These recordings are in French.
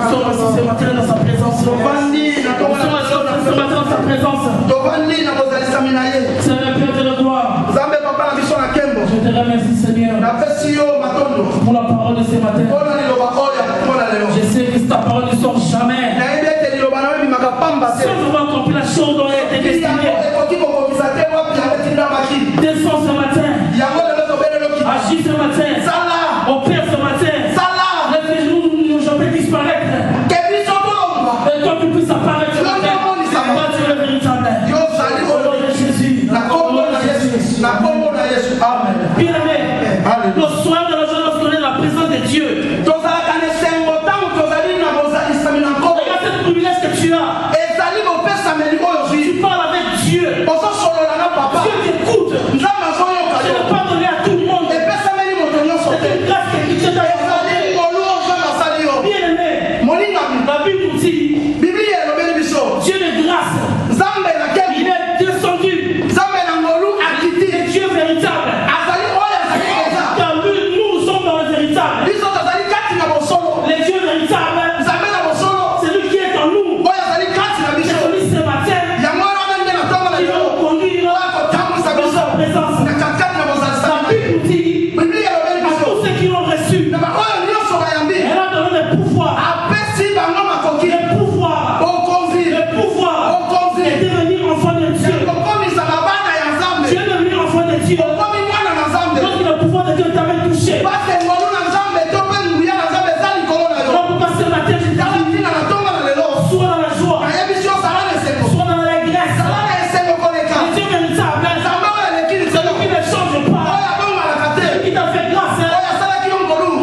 sommes assis ce matin dans sa présence. Nous sommes assis ce matin dans sa présence. Seigneur, Père de la gloire. Je te remercie, Seigneur, pour la parole de ce matin. Je sais que ta parole ne sort jamais. Sans avoir compris la chose dont elle a été destinée. Descends ce matin. Agis ce matin. Opère ce matin. Laisse les genoux nous jamais disparaître. Et toi tu puisses apparaître ce matin. Toi tu es le véritable. Au nom de Jésus. Amen. Bien-aimé, le soir de la journée, lorsqu'on est dans la présence de Dieu, regarde ce privilège que tu as. Tu parles avec Dieu. Dieu t'écoute. Je ne peux pas donner à tout le monde. C'est une grâce que Dieu t'a accordée. Bien-aimé, la Bible nous dit Dieu de grâce. Il est descendu. Et Dieu véritable. Car nous sommes dans le véritable. Les dieux véritables. C'est lui qui est en nous. C'est celui ce matin qui va nous conduire dans sa présence. La Bible nous dit à tous ceux qui l'ont reçu, elle a donné le pouvoir. De devenir enfant de Dieu. Tu es devenu enfant de Dieu. Donc le pouvoir de Dieu t'avait touché. Donc pourquoi ce matin je te dis, sois dans la joie, sois dans l'allégresse. Le Dieu véritable, celui qui ne change pas, celui qui t'a fait grâce,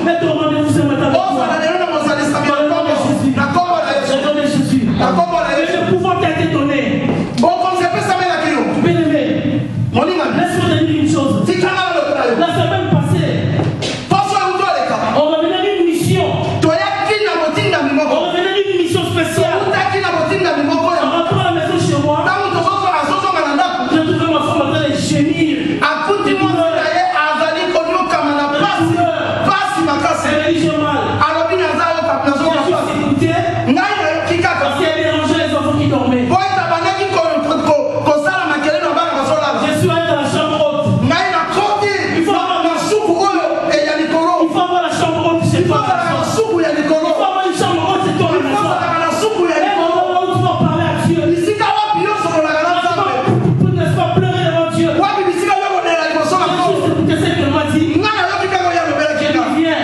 mets ton rendez-vous ce matin avec toi. Dans le nom de Jésus. Et le pouvoir qui a été donné. Bien-aimé, laisse-moi te dire une chose. La semaine passée, on revenait d'une mission. On revenait d'une mission spéciale. En rentrant à la maison chez moi, je trouvais ma femme en train de gémir. Elle dit j'ai mal. Je suis écouté parce qu'elle dérangeait les enfants qui dormaient. Je suis allé dans la chambre haute. Il faut avoir la chambre haute chez toi. Il faut avoir une chambre haute chez toi. Et un moment où tu vas parler à Dieu. N'est-ce pas pleurer devant Dieu. Jésus, c'est ce qu'il m'a dit. Viens.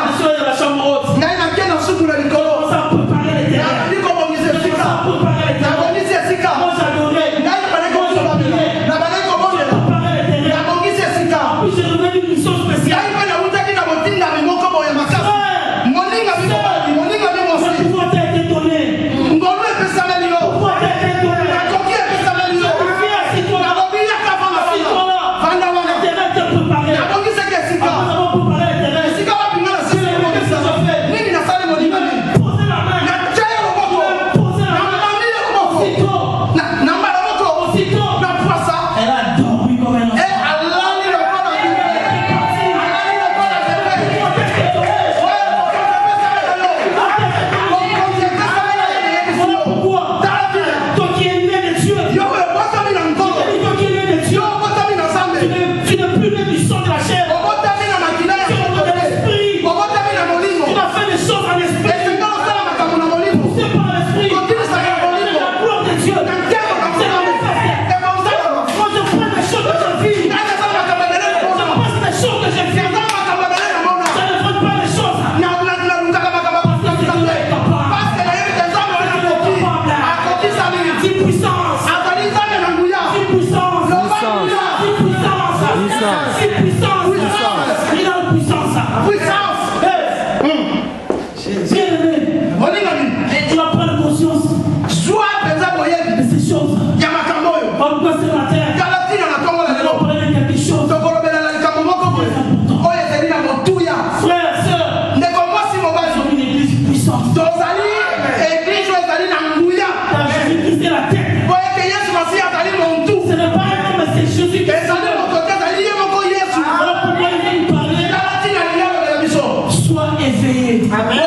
Je suis allé dans la chambre haute. On commence à préparer les terrains. Moi j'adorais. Moi j'adorais. Préparer les terrains. En plus j'ai revenu d'une mission spéciale. Le pouvoir t'a été donné. Le pouvoir t'a été donné. Viens, assis-toi là. Assis-toi là. Les terrains étaient préparés. Après avoir préparé les terrains, qu'est-ce que j'ai fait? Posez la main. Posez la main. Aussitôt. Elle a dormi comme un enfant. Toi qui es né de Dieu, tu n'es plus né du sang de la chair, tu es né de l'esprit. Tu as fait des choses en esprit. C'est par l'esprit. C'est la gloire de Dieu. C'est la manifestation. Quand je prends les choses que je vis, je passe les choses que je vis. Je ne prends pas les choses. Puissance. Il a la puissance. Bien-aimé, tu vas prendre conscience de ces choses. Pourquoi ce matin, on va parler de quelque chose. Frères, sœurs, nous sommes une église puissante. Jésus-Christ est la tête. Ce n'est pas un homme, mais c'est Jésus-Christ. Alors pourquoi il vient nous parler? Sois éveillé. Amen.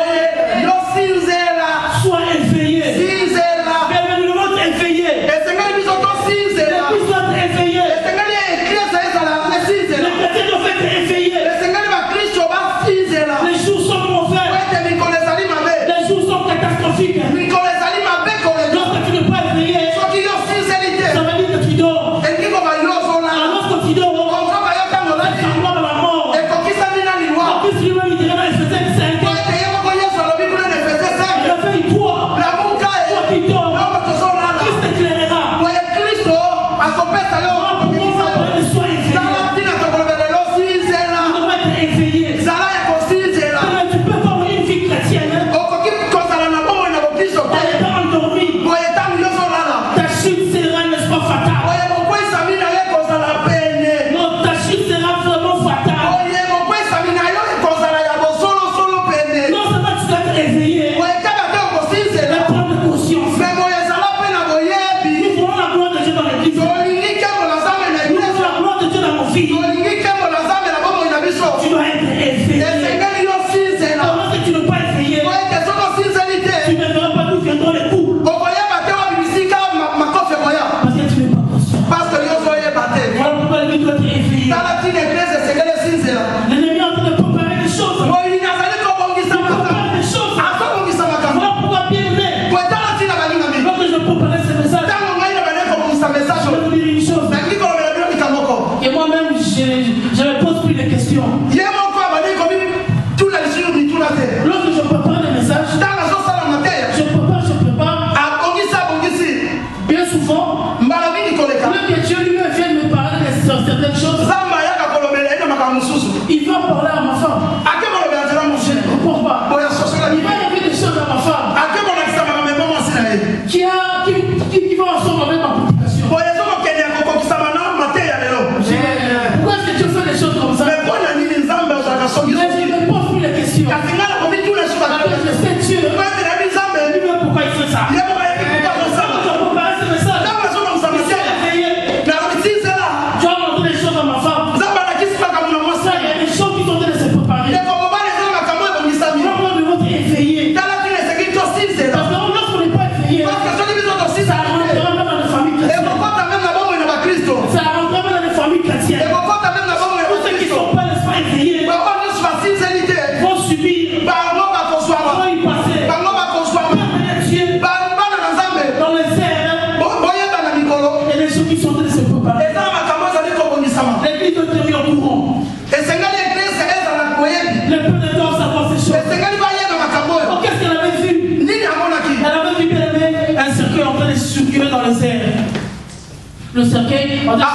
Le cercueil, on a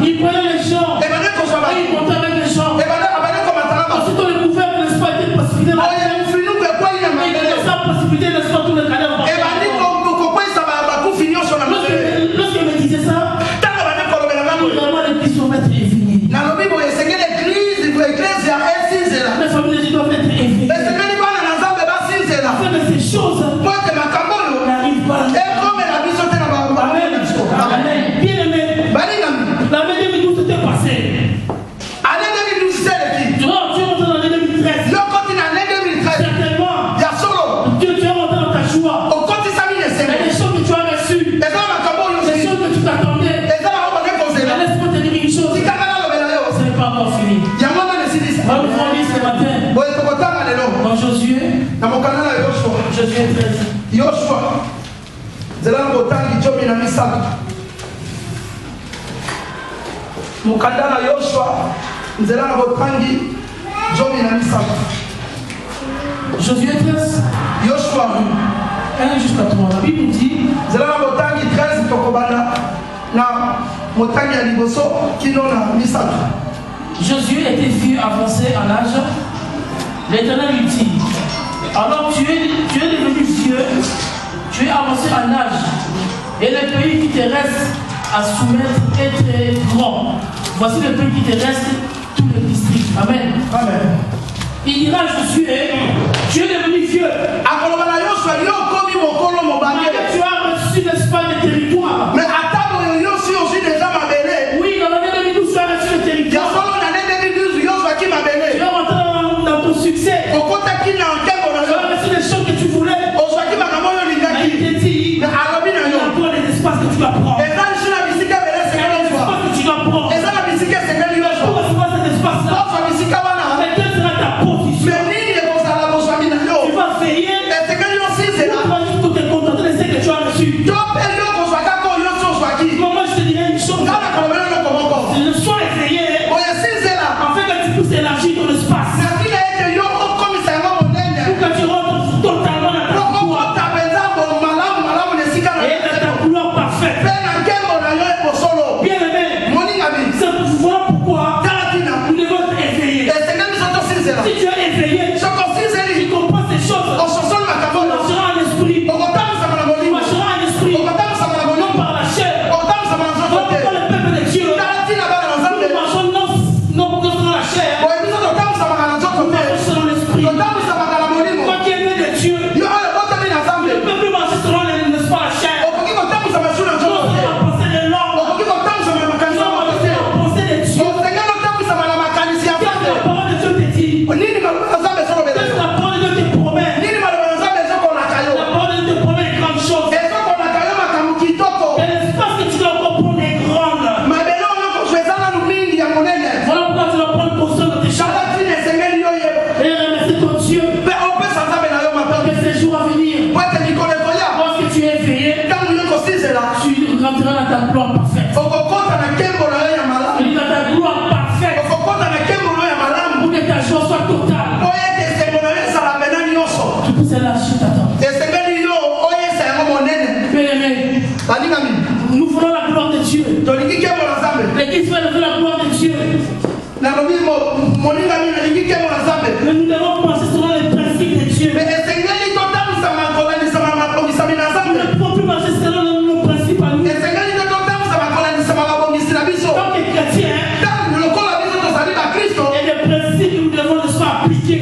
il prenait les gens, il prenait les gens, et il montait avec les gens. Ensuite, on les pouvait, n'est-ce pas, être précipité dans la terre. Et il commençait à précipiter, n'est-ce pas, tous les cadavres. Lorsqu'il me disait ça, vraiment l'église doit être éveillée. Les familles doivent être éveillées. Afin que ces choses n'arrivent pas. Amen. Bien aimé, l'année 2012 s'était passée. Durant tu es rentré dans l'année 2013. Certainement, tu es rentré dans ta joie. Il y a des choses que tu as reçues. Des choses que tu t'attendais. Laisse-moi te dire une chose. Ce n'est pas encore fini. On va vous lire ce matin. Dans Josué 13. Mukandala Yoshua nzela na botangi jomi na misato. Josué 13. Yoshua 1 jusqu'à 3. La Bible dit nzela na botangi 13 tokobana na motangi ya liboso kino na misato. Josué était vieux, avancé en âge. L'Éternel lui dit, alors tu es devenu vieux, tu es avancé en âge, et le pays qui te reste à soumettre est très grand. Voici le pays qui te reste, tout le district. Amen. Amen. Il dira à Josué, tu es devenu vieux. Malgré tu as reçu l'espace de territoire. Mais attends, oui, dans l'année 2012, tu as reçu le territoire. Tu es rentré dans ton succès. Tu as reçu les choses que tu voulais. Mais il te dit, il y a encore des espaces que tu dois prendre. Il y a des espaces que tu dois prendre. Pour recevoir cet espace-là, quelle sera ta position? Tu vas veiller. Tu vas juste te contenter de ce que tu as reçu. Moi, je te dirais une chose. Sois éveillé. Afin que tu puisses élargir ton espace. Pour que tu rentres totalement dans ta gloire. Et dans ta gloire parfaite. Bien aimé, c'est voilà pourquoi nous devons être éveillés. Si tu es éveillé, tu comprends ces choses. Tu marcheras en esprit. Tu marcheras en esprit. Non par la chair. Voilà pourquoi le peuple de Dieu, nous marchons non dans la chair. Nous marchons selon l'esprit. Toi qui es né de Dieu, le peuple marche selon la chair. Non selon la pensée de l'homme. Non selon la pensée de Dieu. Qu'est-ce que la parole de Dieu te dit? Qu'est-ce que la parole de Dieu te promet? La parole de Dieu te promet des grandes choses. Et l'espace que tu dois comprendre est grand. Voilà pourquoi tu dois prendre conscience de tes choses. Et remercier ton Dieu. Que ces jours à venir, lorsque tu es éveillé, tu rentreras dans ta gloire parfaite. Il dit dans ta gloire parfaite. Pour que ta joie soit totale. Tu puisses élargir ta tente. Bien aimé, nous voulons la gloire de Dieu. L'église fait la gloire de Dieu. Mais nous devons penser selon les principes de Dieu. Nous ne pouvons plus marcher selon nos principes à nous. Tant que chrétiens, il y a des principes que nous devons ne pas appliquer.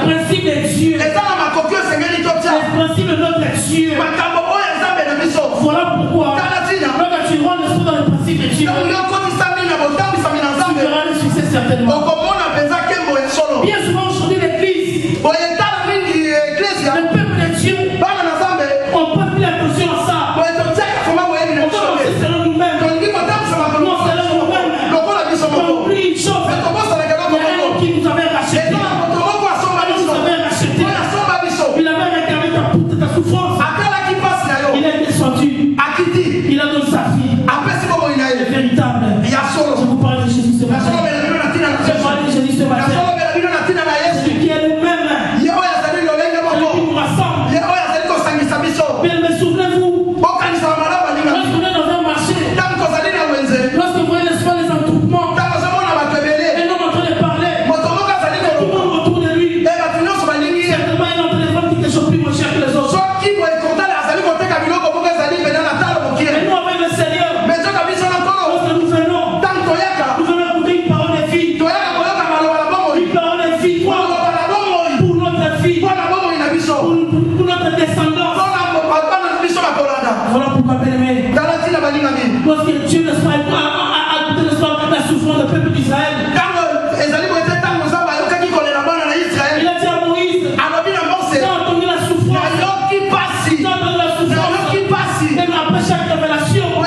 Les principes de Dieu. Les principes de notre Dieu. Voilà pourquoi, lorsque tu rentres dans les principes de Dieu, tu verras le succès certainement. Bien souvent aujourd'hui l'église, le peuple de Dieu, on ne porte plus attention à ça. On commence selon nous-mêmes. Non, selon nous-mêmes. On oublie une chose. Il y a un qui nous avait racheté. Il avait réclamé ta souffrance. Il est descendu. Il a donné sa vie. Véritable. Je vous parle de Jésus ce matin. Je parle de Jésus Parce que Dieu n'a pas la souffrance du peuple d'Israël. Il a dit à Moïse, quand on a la souffrance, même après chaque révélation, il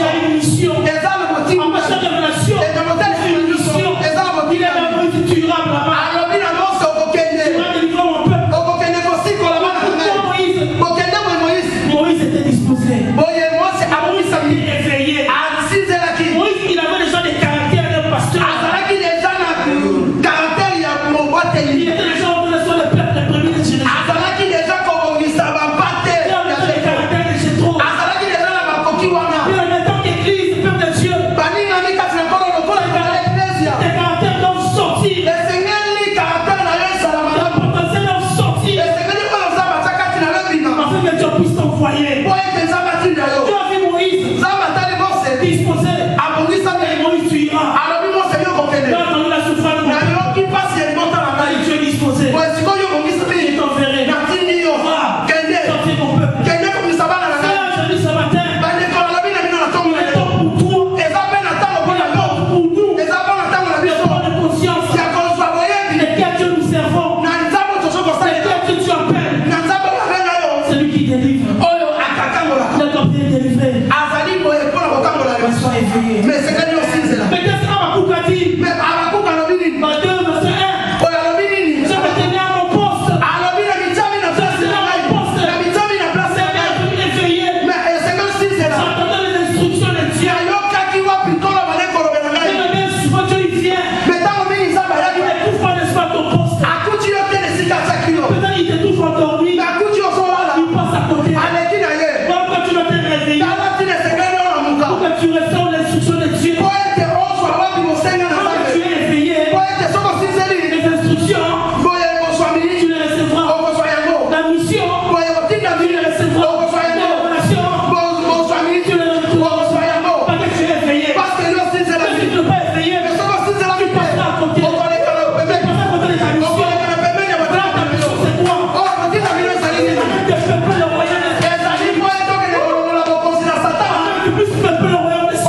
y a une mission. Après chaque révélation, il y a une mission. Il est là, Moïse, tu iras là-bas. Moïse était disposé. Moïse était éveillé. Moïse, il avait déjà des caractères d'un pasteur. Il était déjà en train de faire le peuple de premier de Jérusalem. Il avait des caractères de Jétro. Et en même temps qu'Église, peuple de Dieu, des caractères doivent sortir. Des potentiels doivent sortir. Afin que Dieu puisse t'envoyer. Dieu a vu Moïse disposé. Et Moïse, tu iras. Dans la souffrance de mon peuple. Dieu est disposé. Je t'enverrai. Sortir mon peuple. Seigneur, je dis ce matin, il est temps pour toi. Il est temps pour nous. Il est temps de conscience. Et quel Dieu nous servons. Et quel Dieu tu appelles. C'est lui qui délivre. Il est comme bien délivré. Sois éveillé. Mais qu'est-ce qu'Abakouk a dit? Dans 2 verset 1. Je me tenais à mon poste. Je me tenais à mon poste. Éveillé. J'entendais les instructions de Dieu. Et le bien souvent Dieu il vient. Il n'étouffe pas n'est-ce pas ton poste. Peut-être il t'étouffe endormi. Il passe à côté. Quand tu dois te réveiller. Pour que tu reçoives l'instruction de Dieu. Quand tu es éveillé. Les instructions. Tu les recevras. La mission. Tu les recevras. Les révélations. Tu les recevras. Parce que tu es éveillé. Parce que tu ne peux pas éveiller. Tu passeras à côté. Tu passeras à côté de ta mission. Ta mission c'est quoi? C'est de peupler le royaume de Dieu. Tu puisses peupler le royaume de Dieu.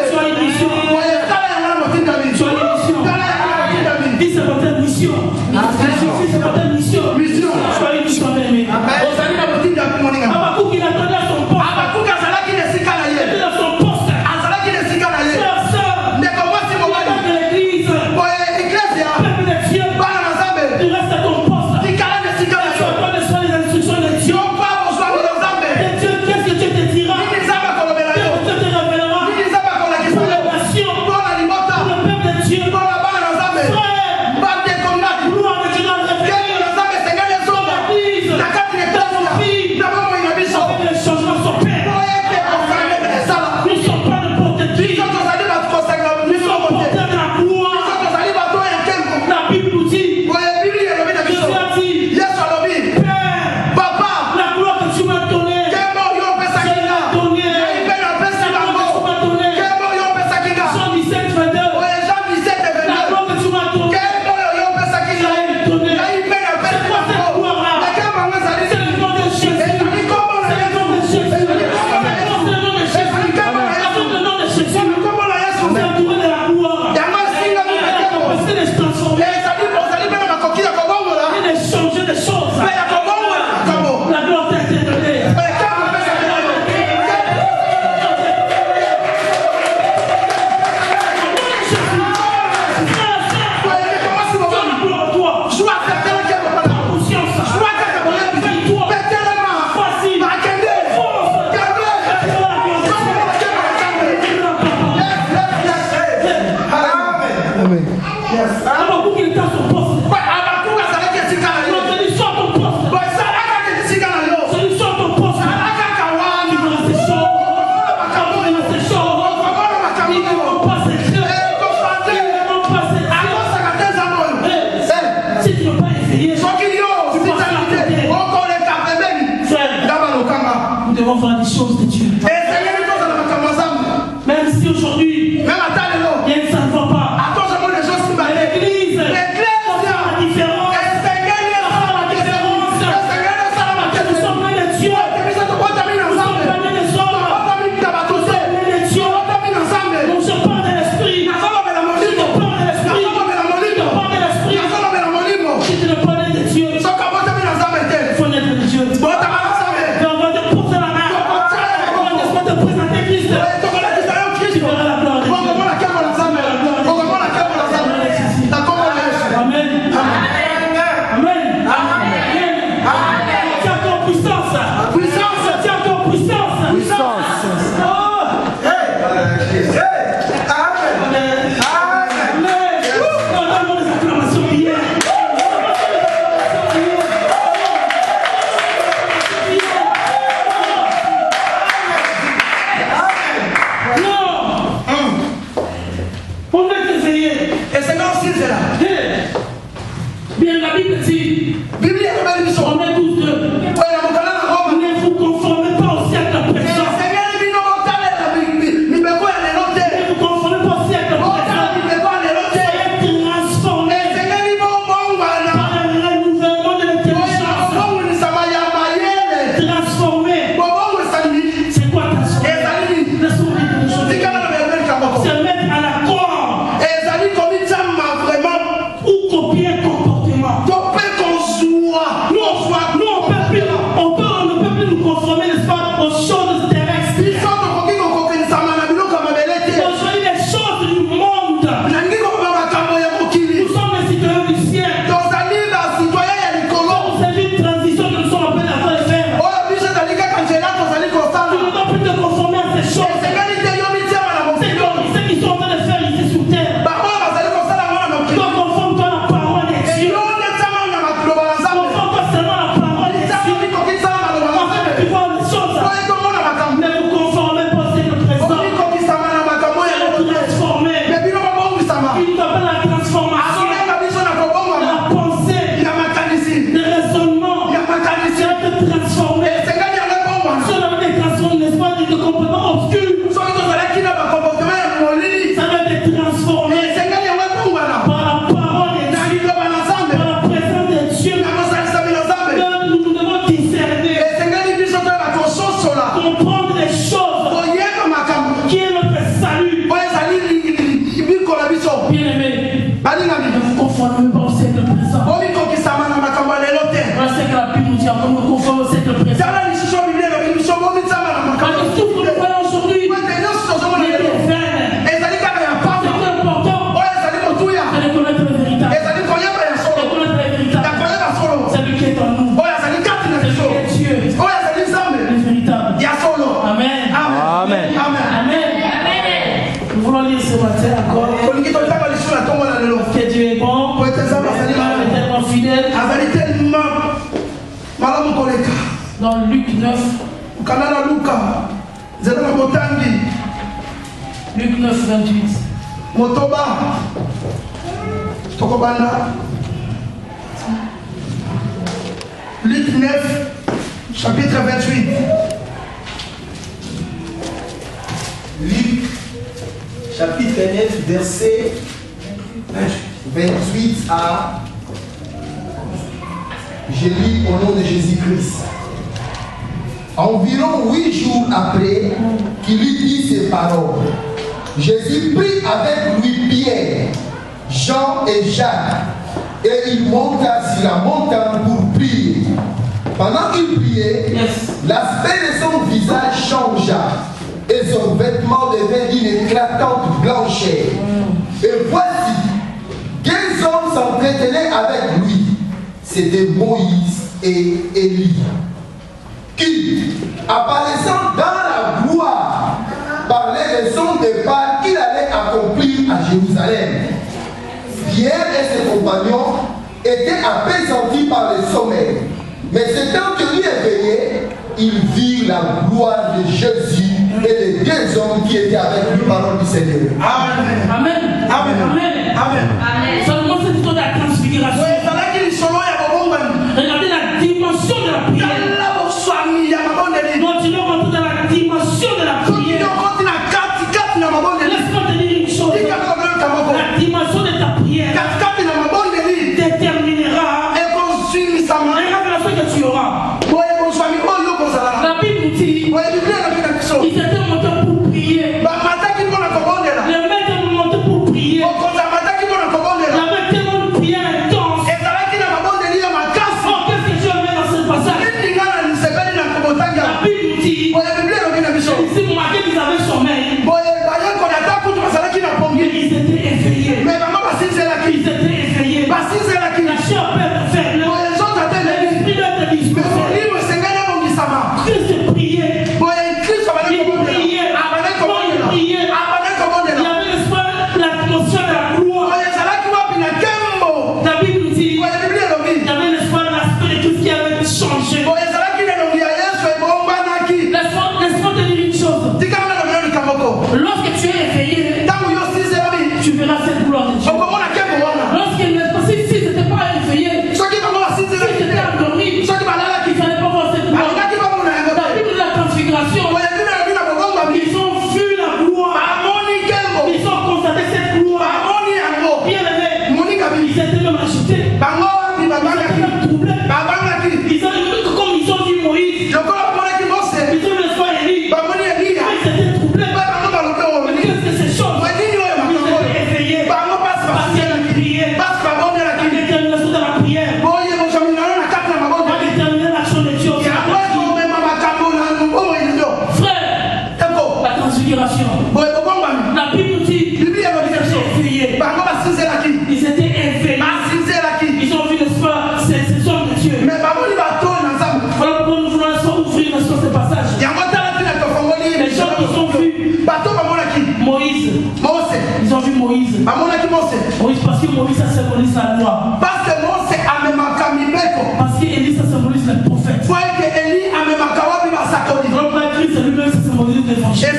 Tu as une mission. Tu as une mission. Dis c'est votre mission. Dis c'est votre mission. Tu as une mission bien-aimée. Abakouk il attendait à son poste. Il était dans son poste. Frère, sœur, dans l'église, peuple de Dieu, tu restes à ton poste. Tu attends de faire les instructions de Dieu. Qu'est-ce que Dieu te dira? Qu'est-ce que Dieu te révélera? Pour la nation, pour le peuple de Dieu. Frère, gloire de Dieu dans le réveil. L'église, dans nos vies, avec les changements sont pères. Nous ne sommes pas n'importe qui. Nous sommes porteurs de la gloire. La Bible nous dit, Jésus a dit, Père, la gloire que tu m'as donnée, je l'ai donnée. La gloire que tu m'as donnée, Jean 17, 22. La gloire que tu m'as donnée, je l'ai donnée. C'est quoi cette gloire-là? C'est le nom de Jésus. C'est le nom de Jésus. C'est le nom de Jésus. Avec le nom de Jésus, on s'est entouré de la gloire. Elle a la capacité de se transformer et de changer des choses. La gloire t'a été donnée. Abakouk il était à son poste. Je lui sors ton poste. Je lui sors ton poste. Il va rester chaud. Il va rester chaud. Il ne va pas s'écrire. Si tu ne veux pas essayer, nous devons faire des choses de Dieu. Même si aujourd'hui, il y a une ça ne va pas. L'église, la différence. Nous sommes loin de Dieu. Nous sommes loin de soi. Bien, la Bible dit, on est tous deux. Ne vous conformez pas au siècle présent. Ne vous conformez pas au siècle présent. Soyez transformés par le renouvellement de l'intelligence. Transformés. C'est quoi transformer? Laisse-moi dire quelque chose. Se mettre à la corde. Ou copier un comportement. On ne peut plus nous conformer, n'est-ce pas, aux choses terrestres. Aujourd'hui, les choses du monde. Nous sommes les citoyens du ciel. C'est une transition que nous sommes appelés à faire. Tu ne dois plus te conformer à ces choses. C'est qui sont en train de faire ici sur terre. Donc conforme-toi à la parole de Dieu. Conforme-toi seulement à la parole de Dieu. Afin de pouvoir les choses. Ne vous conformez pas au siècle présent. Transformez. Il t'appelle la transformation de la pensée, de raisonnement. Tu vas te transformer. Cela va te transformer, n'est-ce pas, de comportements obscurs. Ça va te transformer par la parole de Dieu, par la présence de Dieu. Nous devons discerner, comprendre les choses qui est notre salut. Bien-aimé, ne vous conformez pas au siècle présent. Voilà ce que la Bible nous dit, on nous conforme au siècle présent. Parce que tout ce que nous voyons aujourd'hui, il est vain. C'est important de connaître le véritable. De connaître le véritable. C'est lui qui est en nous. C'est lui qui est Dieu. Le véritable. Amen. Amen. Amen. Nous voulons lire ce matin encore. Que Dieu est bon. Il est tellement fidèle. Dans Luc 9. Luc 9, 28. Luc 9, chapitre 28. Luc, chapitre 9, verset 28 à... Je lis au nom de Jésus-Christ. Environ 8 jours après qu'il lui dit ces paroles, Jésus prit avec lui Pierre, Jean et Jacques, et il monta sur la montagne pour prier. Pendant qu'il priait, l'aspect de son visage changea, et son vêtement devint d'une éclatante blancheur. Et voici, 15 hommes s'entretenaient avec lui. C'était Moïse et Élie, qui, apparaissant dans la gloire, parlaient de son départ qu'il allait accomplir à Jérusalem. Pierre et ses compagnons étaient apaisantis par le sommeil. Mais c'est temps que lui éveillé, ils virent la gloire de Jésus et les 2 hommes qui étaient avec lui, parole du Seigneur. Amen. Amen. Amen. Amen. Seulement cette histoire de la transfiguration. Regardez la dimension de la prière. Continuons à entrer dans la dimension de la prière. Laisse-moi te dire une chose. La dimension de ta prière déterminera la révélation que tu auras. La Bible nous dit ils étaient montés pour prier. Les maîtres ont monté pour prier. Il y avait tellement de prière intense. Oh, qu'est-ce que Dieu met dans ce passage? La Bible nous dit ici, vous marquez qu'ils avaient sommeil. Ils étaient éveillés. Ils étaient éveillés. La chair peut être faible. L'esprit doit être disposé. Christ priait. procuration. La Bible dit ils étaient éveillés. Ils ont vu, n'est-ce pas, ces hommes de Dieu. Voilà pourquoi nous voulons ouvrir, n'est-ce pas, ce passage. Les gens qui ont vu Moïse. Ils ont vu Moïse. Moïse, parce que Moïse, ça symbolise la loi. Parce qu'Élie, ça symbolise le prophète. Donc la Christ lui-même, ça symbolise l'évangile.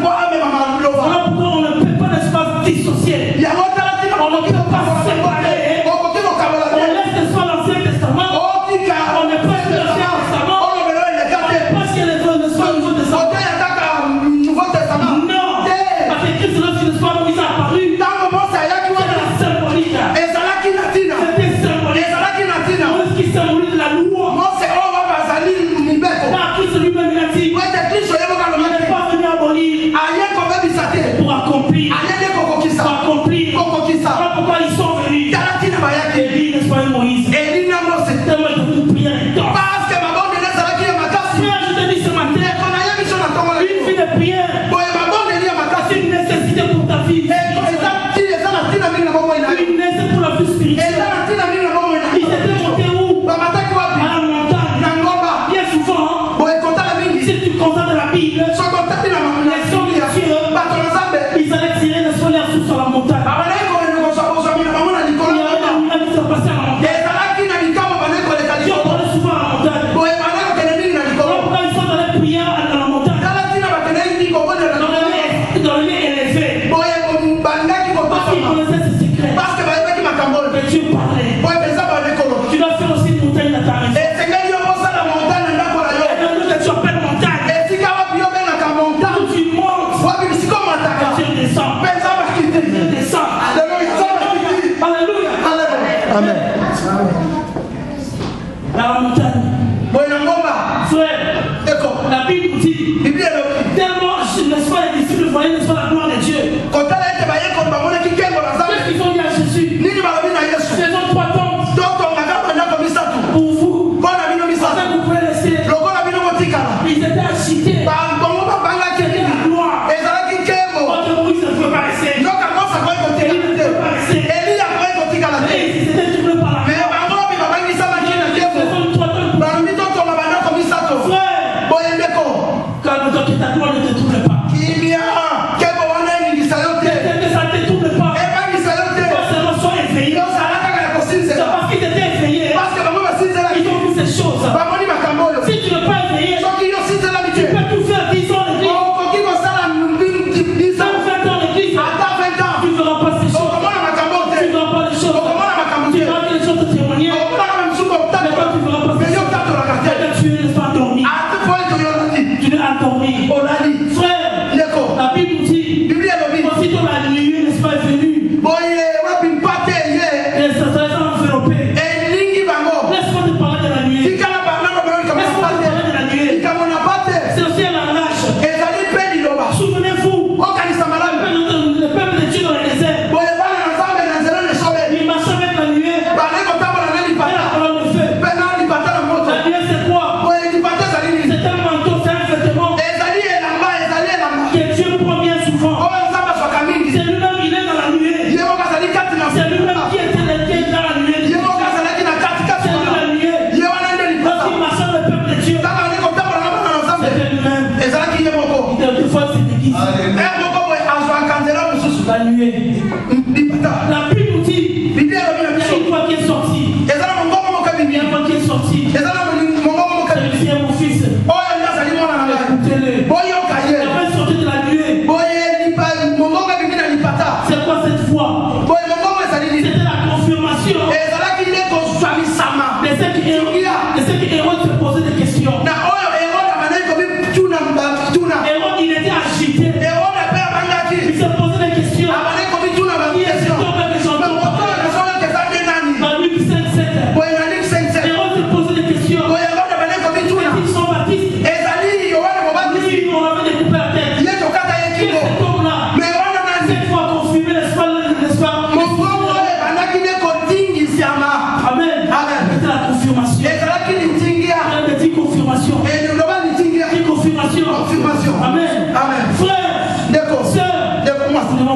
Voilà pourquoi on ne peut pas, n'est-ce pas, dissocier. On ne peut pas séparer. On laisse, n'est-ce pas, l'Ancien Testament. On n'est pas sur l'Ancien Testament. On n'est pas sur les Nouveau Testament. Non. Parce que Christ, n'est-ce pas, Moïse a apparu. C'était symbolique. Moïse qui symbolise la loi. Car Christ lui-même, il a dit, il n'est pas venu abolir pour accomplir. Voilà pourquoi ils sont venus. Élie, n'est-ce pas, Moïse. Tellement de prières intenses. Frère, je te dis ce matin, une vie de prière, c'est une nécessité pour ta vie. Une nécessité pour la vie spirituelle. Ils étaient montés où? À la montagne. Bien souvent, si tu constates de la Bible, les hommes de Dieu, ils allaient tirer les solaires sur la montagne. Amen. La montagne. Frère, la Bible dit tellement, n'est-ce pas, les disciples voyaient, n'est-ce pas, la gloire de Dieu. Qu'est-ce qu'ils ont dit à Jésus? Faisons 3 tombes pour vous. Afin que vous pouvez laisser. Ils étaient agités. La gloire. Votre Moïse ne peut pas rester. Élie ne peut pas rester. Ils étaient troublés par la gloire. Calme-toi que ta gloire ne te trouble pas. Que ça ne te trouble pas. Pas seulement sois éveillé. C'est parce qu'ils étaient éveillés. Ils ont vu ces choses. Si tu n'es pas éveillé, tu peux tout faire 10 ans d'église. 20 ans d'église. Tu ne verras pas ces choses. Tu ne verras pas les choses. Tu verras que les choses te témoignent. Mais toi, tu ne verras pas ces choses. Tu n'es pas endormi. Tu n'es endormi. Frère, la Bible dit, aussitôt la nuit, n'est-ce pas, est venue. Et ça s'est enveloppé. Laisse-moi te parler de la nuit. Laisse-moi te parler de la nuit. C'est aussi un langage. Souvenez-vous, le peuple de Dieu dans le désert, il marchait avec la nuée et la colonne de feu. La nuée, c'est quoi? C'est un manteau, c'est un vêtement que Dieu prend bien souvent. C'est lui-même, il est dans la nuée. C'est lui-même qui était dans la nuée. C'est lui la nuée. Lorsqu'il marchait le peuple de Dieu, c'était lui-même. Des fois, c'est déguisé. La nuée. La Bible dit, il y a une fois qui est sorti. Il y a une fois qui est sorti. Celui-ci est mon fils. Écoutez-le. Il n'a pas sorti de la nuée. C'est quoi cette foi? C'était la confirmation de ce que Hérode se posait des questions. Hérode, il était agité. Il se posait des questions. Qui est cet homme que j'entends parler? Dans Luc 5:7. Hérode se posait des questions. Est-ils sont baptistes? Lui, il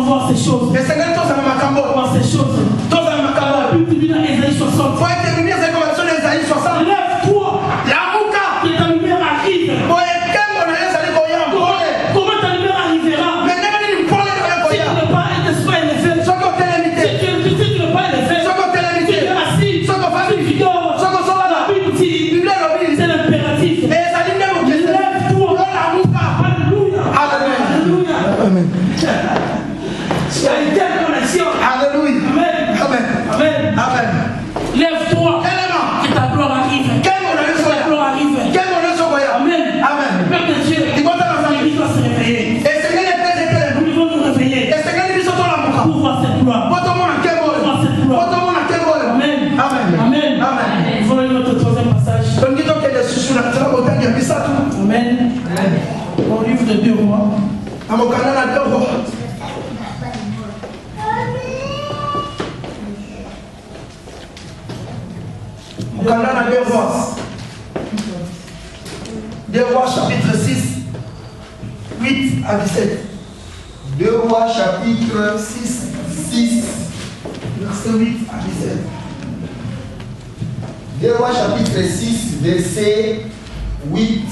voir ces choses. On va voir ces choses. La Bible dit dans Ésaïe 60. Lève-toi. Que ta lumière arrive. Comment ta lumière arrivera? Si tu n'es pas élevé. Si tu n'es pas élevé. Si tu es assis. Si tu dors. La Bible dit. C'est l'impératif. Lève-toi. Alléluia. Alléluia. Amen. Il y a une telle connexion. Alléluia. Amen. Amen. Amen. Amen. Lève-toi. Que ta gloire arrive. Que ta gloire arrive. Amen. Amen. Père de Dieu. L'Église doit se réveiller. Nous devons nous réveiller. Pour voir cette gloire. Pour voir cette gloire. Amen. Amen. Amen. Amen. Nous voyons notre troisième passage. Amen. Au livre de 2 rois. Deux rois chapitre 6, 8 à 17. 2 Rois chapitre 6, Verset 8 à 17. 2 Rois chapitre 6, verset 8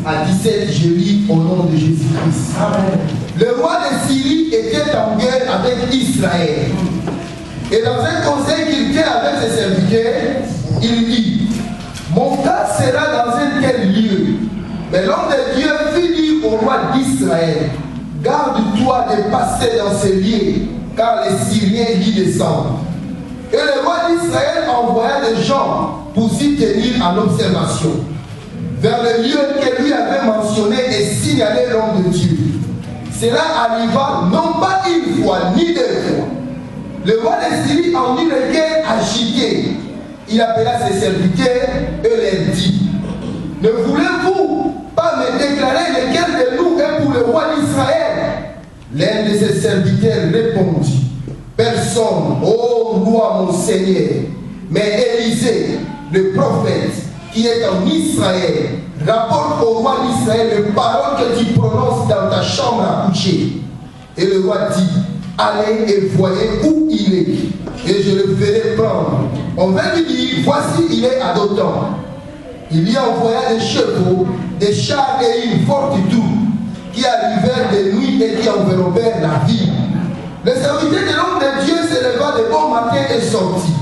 à 17, je lis au nom de Jésus-Christ. Le roi de Syrie était en guerre avec Israël. Et dans un conseil qu'il tient avec ses serviteurs, il dit: mon cas sera dans un tel lieu. Mais l'homme de Dieu fit dire au roi d'Israël: garde-toi de passer dans ce lieu, car les Syriens y descendent. Et le roi d'Israël envoya des gens pour s'y tenir en observation vers le lieu que lui avait mentionné et signalé l'homme de Dieu. Cela arriva non pas une fois ni 2 fois. Le roi de Syrie en eut le cœur agité. Il appela ses serviteurs et leur dit: ne voulez-vous pas me déclarer lequel de nous est pour le roi d'Israël? L'un de ses serviteurs répondit: personne, ô roi mon Seigneur, mais Élisée, le prophète, qui est en Israël, rapporte au roi d'Israël les paroles que tu prononces dans ta chambre à coucher. Et le roi dit: allez et voyez où il est, et je le ferai prendre. On va lui dire: voici, il est à Dothan. Il y envoya des chevaux, des chars et une forte troupe qui arrivèrent de nuit et qui enveloppèrent la ville. Le serviteur de l'homme de Dieu se leva de bon matin et sortit.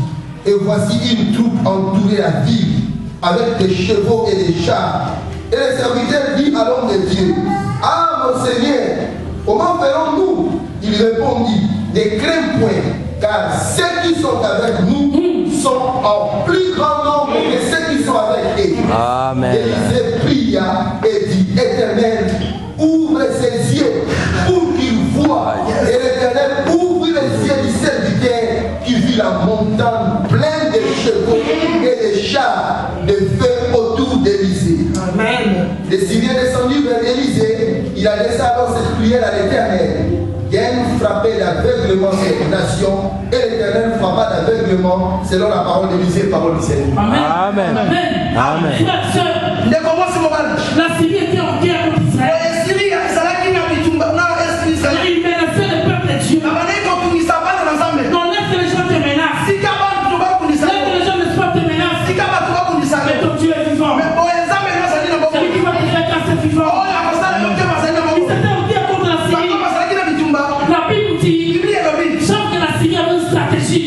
Et voici une troupe entourait la ville avec des chevaux et des chars. Et le serviteur dit à l'homme de Dieu: ah mon Seigneur, comment ferons-nous? Il répondit: ne crains point, car ceux qui sont avec nous sont en plus grand nombre que ceux qui sont avec eux. Amen. Élisée pria et dit: Éternel, ouvre ses yeux pour qu'il voie. Et l'Éternel ouvre les yeux du serviteur qui vit la montagne pleine de chevaux et de chars de feu autour d'Élisée. Amen. Les Syriens descendus vers Élisée, il adressa alors cette prière à l'Éternel: vienne frapper d'aveuglement cette nation, et l'Éternel frappa d'aveuglement selon la parole d'Élisée, parole du Seigneur. Amen. Amen. Amen. Amen. Frères et sœurs, la Syrie était en guerre contre Israël. Il menaçait le peuple de Dieu. Non, laisse que les gens te menacent. Laisse que les gens ne pas te menacent. Mais ton Dieu est vivant. Celui qui va te faire grâce est vivant. Il s'était en guerre contre la Syrie. La Bible dit, sauf que la Syrie avait une stratégie.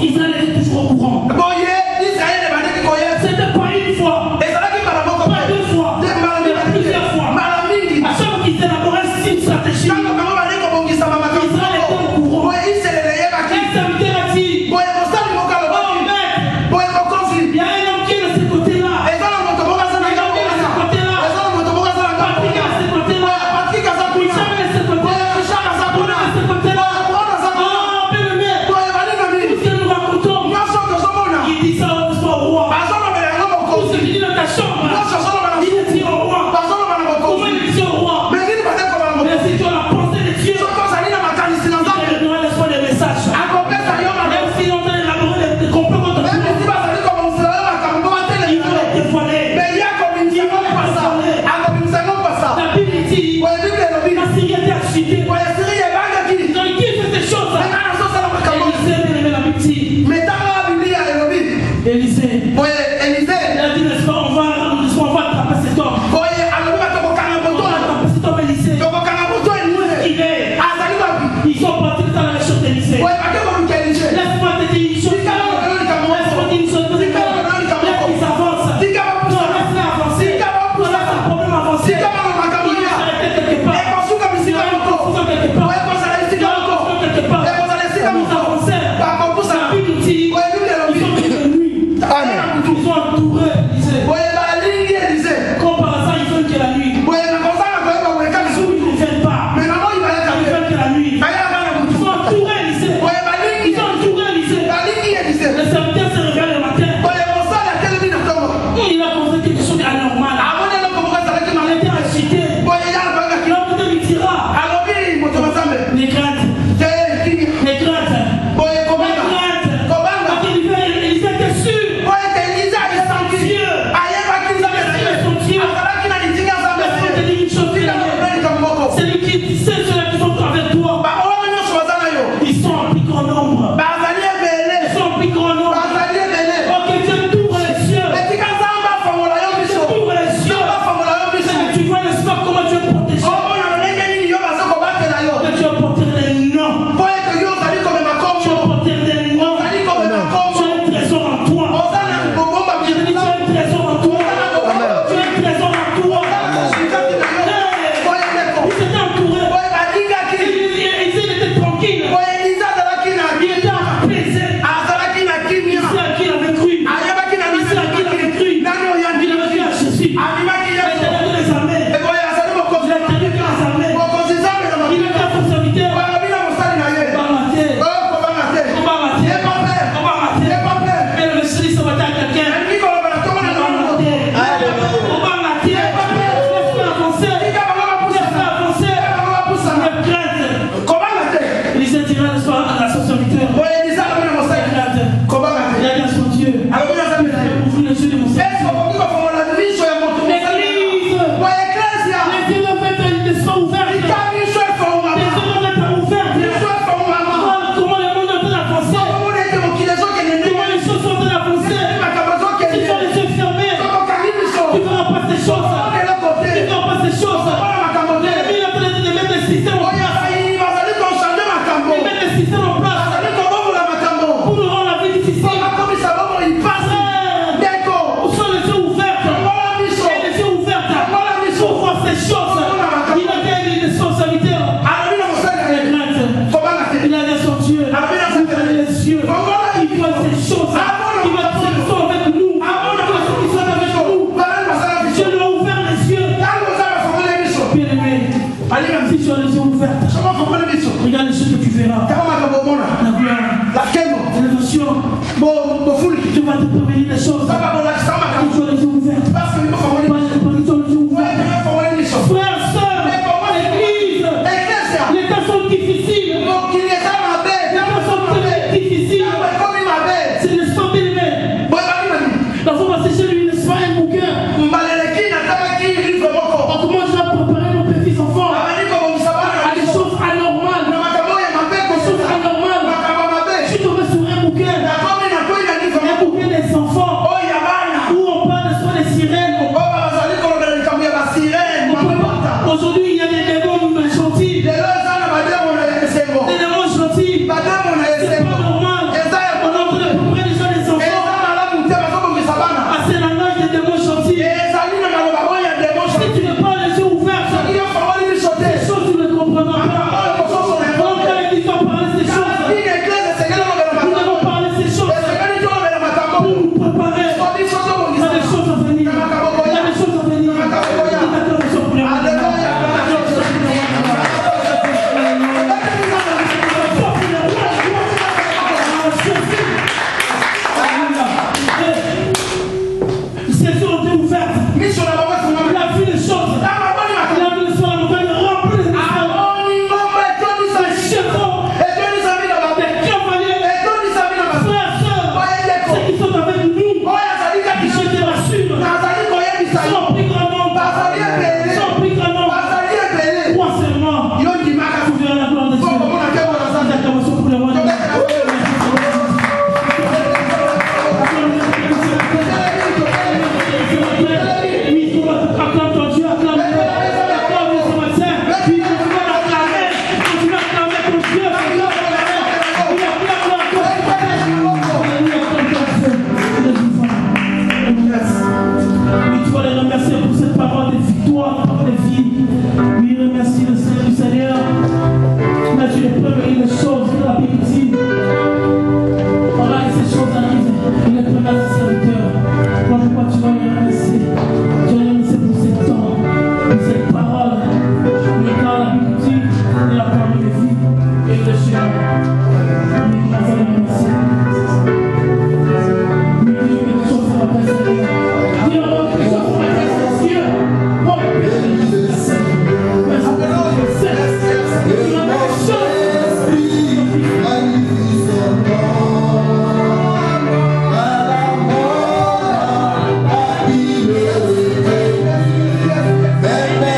Israël était toujours au courant. C'était pas une fois. ouvertes pour voir ces choses. Il a gagné des responsabilités. Il a dit son Dieu. Il a les cieux. Il voit ces choses. Il va faire ça avec nous. Il va avec nous. Dieu lui a ouvert les yeux. Bien-aimé, si tu as les yeux ouverts, regarde les choses que tu verras. La gloire, l'élévation. Tu vas te prévenir des choses. Tu as les yeux ouverts. Frères, sœurs, l'église, les temps sont difficiles. Les temps sont très difficiles. C'est le sang de l'humain. L'enfant va sécher lui, n'est-ce pas, un bouquin. On commence à préparer nos petits-enfants à des choses anormales. Des choses anormales. Je suis tombé sur un bouquin des enfants où on parle de soi des sirènes. Aujourd'hui, il y a des démons gentils. Des démons gentils. C'est pas normal. On est en train de préparer déjà des enfants à ce langage des démons gentils. Si tu n'as pas les yeux ouverts, ces choses tu ne comprendras pas. Donc quand l'église va parler ces choses, nous devons parler ces choses pour nous préparer à des choses à venir. Ses yeux ont été ouvertes. Il a vu les choses. Il a vu les choses. Il a rempli les chevaux, les cavaliers, frères, sœurs, ceux qui sont avec nous. Je te rassure. Son plus grand nombre. Son plus grand nombre. Moi seulement. Tu verras la gloire de Dieu. L'acclamation pour le roi de Dieu. Acclame ton Dieu, acclame-le ce matin. Puis continue à acclamer ton Dieu. Oui, tu vas les remercier pour cette parole de victoire, de vie. Oui, remercie le Seigneur. Là, tu es prévenu les choses de la Bible dit. Voilà, et ces choses arrivent. Il est prévenu à ses serviteurs. Voilà pourquoi tu vas les remercier. Tu vas les remercier pour ce temps, pour cette parole. Mais quand la Bible dit, il a parlé de vie et de Seigneur. Oui, il va les remercier. Oui, Dieu, quelque chose va passer. Dieu, quelque chose va passer. Dieu, oh, Bébé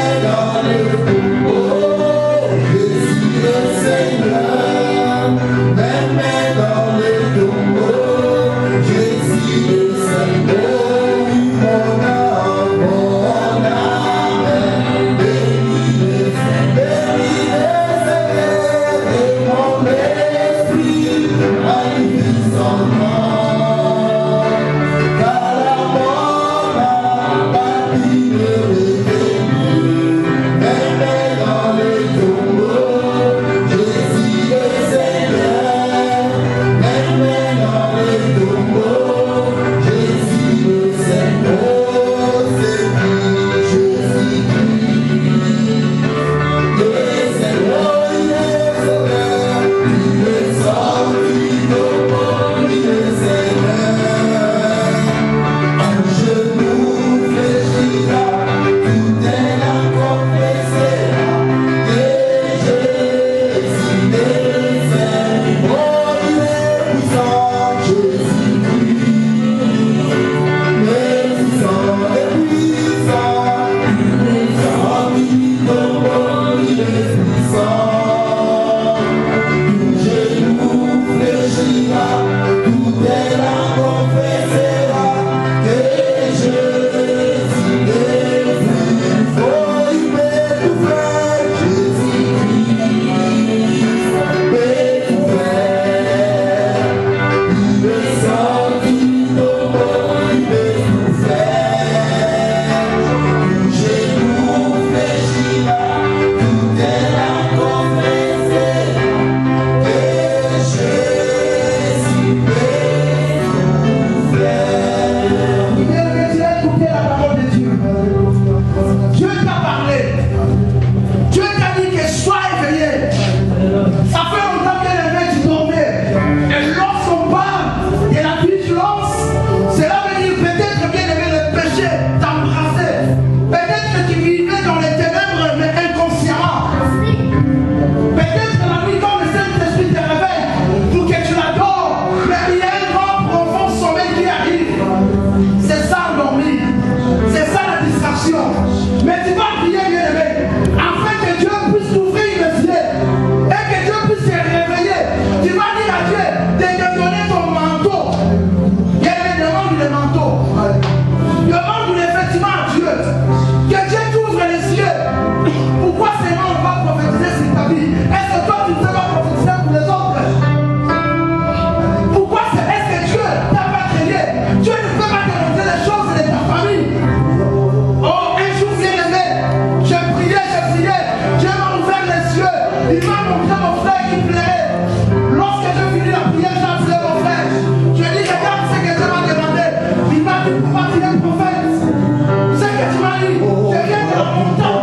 bouton